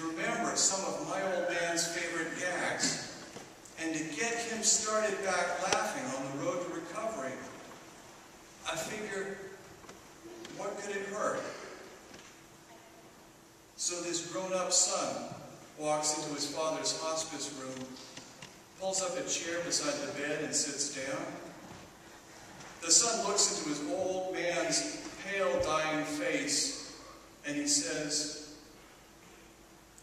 remember some of my old man's favorite gags and to get him started back laughing on the road to recovery. I figure, what could it hurt? So this grown-up son walks into his father's hospice room, pulls up a chair beside the bed and sits down. The son looks into his old man's pale, dying face, and he says,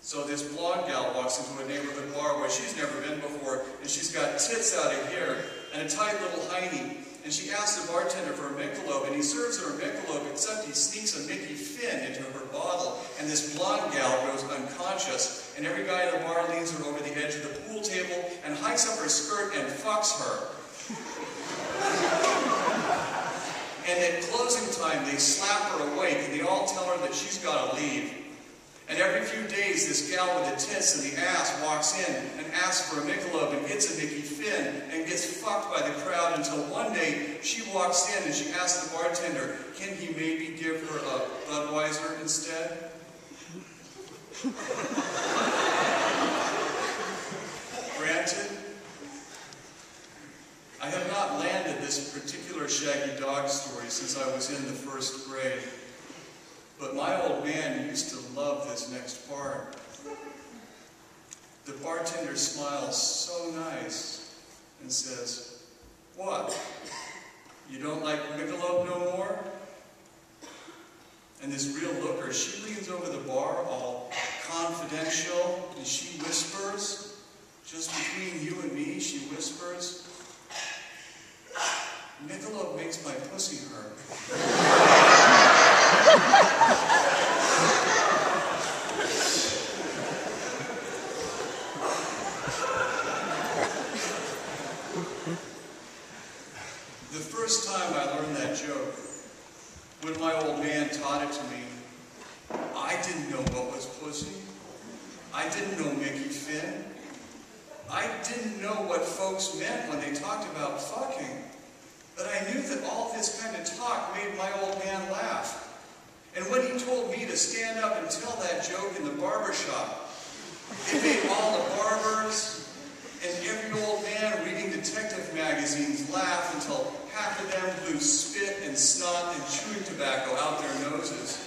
so this blonde gal walks into a neighborhood bar where she's never been before, and she's got tits out of here and a tight little hiney. And she asks the bartender for a Michelob, and he serves her a Michelob, except he sneaks a Mickey Finn into her bottle. And this blonde gal goes unconscious, and every guy in the bar leans her over the edge of the pool table and hikes up her skirt and fucks her. And at closing time, they slap her awake, and they all tell her that she's got to leave. And every few days, this gal with the tits and the ass walks in and asks for a Michelob and gets a Mickey Finn and gets fucked by the crowd until one day she walks in and she asks the bartender, can he maybe give her a Budweiser instead? Granted, I have not landed this particular shaggy dog story since I was in the first grade. But my old man used to love this next part. The bartender smiles so nice and says, what? You don't like Michelob no more? And this real looker, she leans over the bar all confidential and she whispers, just between you and me, she whispers, Michelob makes my pussy hurt. The first time I learned that joke, when my old man taught it to me, I didn't know what was pussy. I didn't know Mickey Finn. I didn't know what folks meant when they talked about fucking. But I knew that all this kind of talk made my old man laugh. And when he told me to stand up and tell that joke in the barber shop, it made all the barbers and every old man reading detective magazines laugh until half of them blew spit and snot and chewing tobacco out their noses.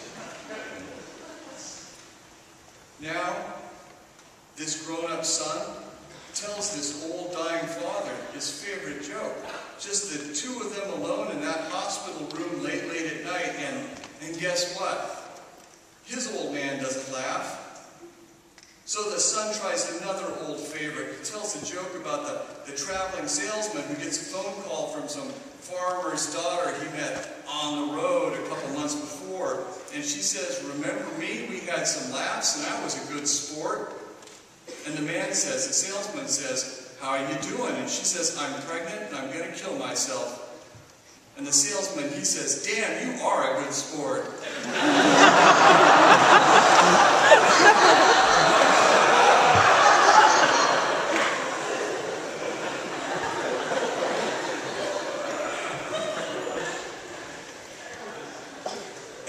Now, this grown-up son tells this old dying father his favorite joke. Just the two of them alone in that hospital room late at night, and guess what? His old man doesn't laugh. So the son tries another old favorite. He tells a joke about the traveling salesman who gets a phone call from some farmer's daughter he met on the road a couple months before. And she says, remember me? We had some laughs and I was a good sport. And the man says, the salesman says, how are you doing? And she says, I'm pregnant and I'm going to kill myself. And the salesman, he says, damn, you are a good sport.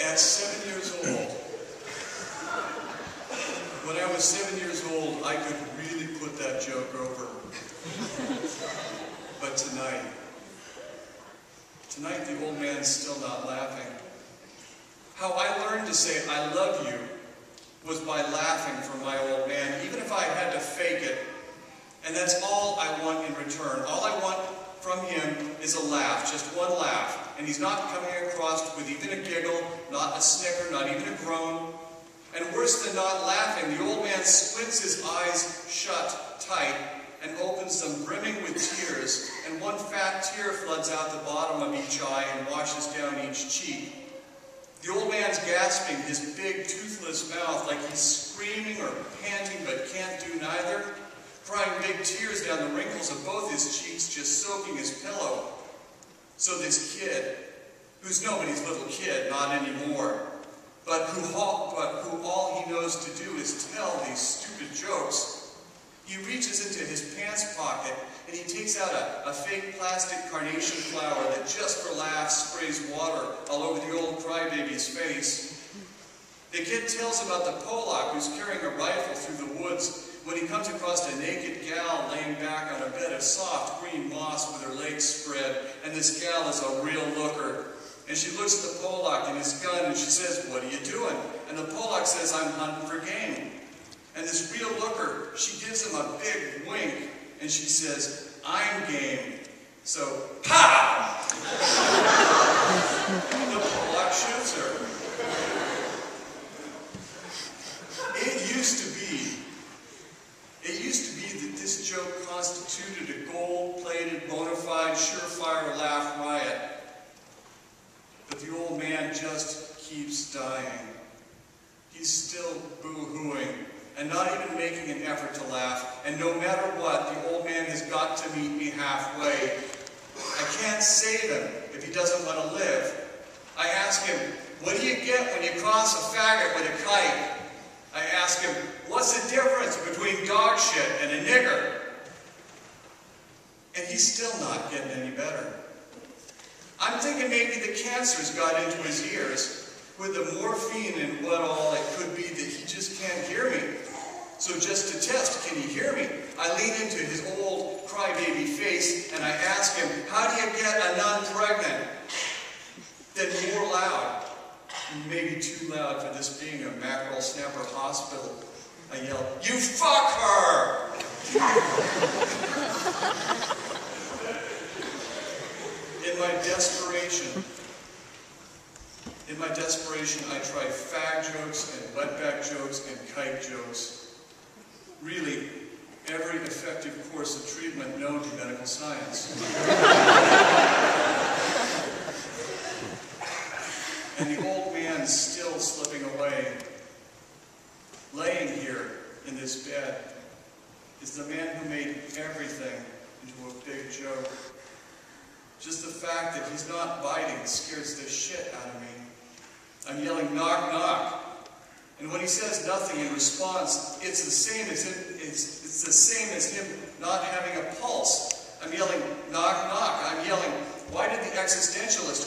At 7 years old, when I was 7 years old, I could really put that joke over. But tonight the old man's still not laughing. How I learned to say I love you was by laughing from my old man, even if I had to fake it. And that's all I want in return. All I want from him is a laugh, just one laugh. And he's not coming across with even a giggle, not a snicker, not even a groan. And worse than not laughing, the old man squints his eyes shut tight and opens them brimming with tears, and one fat tear floods out the bottom of each eye and washes down each cheek. The old man's gasping, his big toothless mouth like he's screaming or panting but can't do neither, crying big tears down the wrinkles of both his cheeks, just soaking his pillow. So this kid, who's nobody's little kid, not anymore, but who all he knows to do is tell these stupid jokes, he reaches into his pants pocket and he takes out a fake plastic carnation flower that just for laughs sprays water all over the old crybaby's face. The kid tells about the Polak who's carrying a rifle through the woods when he comes across a naked gal laying back on a bed of soft green moss with her legs spread, and this gal is a real looker. And she looks at the Polak and his gun and she says, "What are you doing?" And the Polak says, "I'm hunting for game." And this real looker, she gives him a big wink and she says, "I'm game." So, pow! The Polak shoots her. It used to be that this joke constituted a gold-plated, bona fide, surefire laugh riot. But the old man just keeps dying. He's still boo-hooing and not even making an effort to laugh. And no matter what, the old man has got to meet me halfway. I can't save him if he doesn't want to live. I ask him, "What do you get when you cross a faggot with a kite?" I ask him, "What's the difference between dog shit and a nigger?" And he's still not getting any better. I'm thinking maybe the cancer's got into his ears. With the morphine and what all, it could be that he just can't hear me. So just to test, can he hear me? I lean into his old crybaby face and I ask him, "How do you get a nun pregnant?" Then more loud, maybe too loud for this being a mackerel snapper hospital, I yell, "You fuck her!" In my desperation, I try fag jokes and wetback jokes and kite jokes. Really, every effective course of treatment known to medical science. And the old man's still slipping away. Laying here in this bed is the man who made everything into a big joke. Just the fact that he's not biting scares the shit out of me. I'm yelling, "Knock, knock." And when he says nothing in response, it's the same as him not having a pulse. I'm yelling, "Knock, knock." I'm yelling, why did the existentialist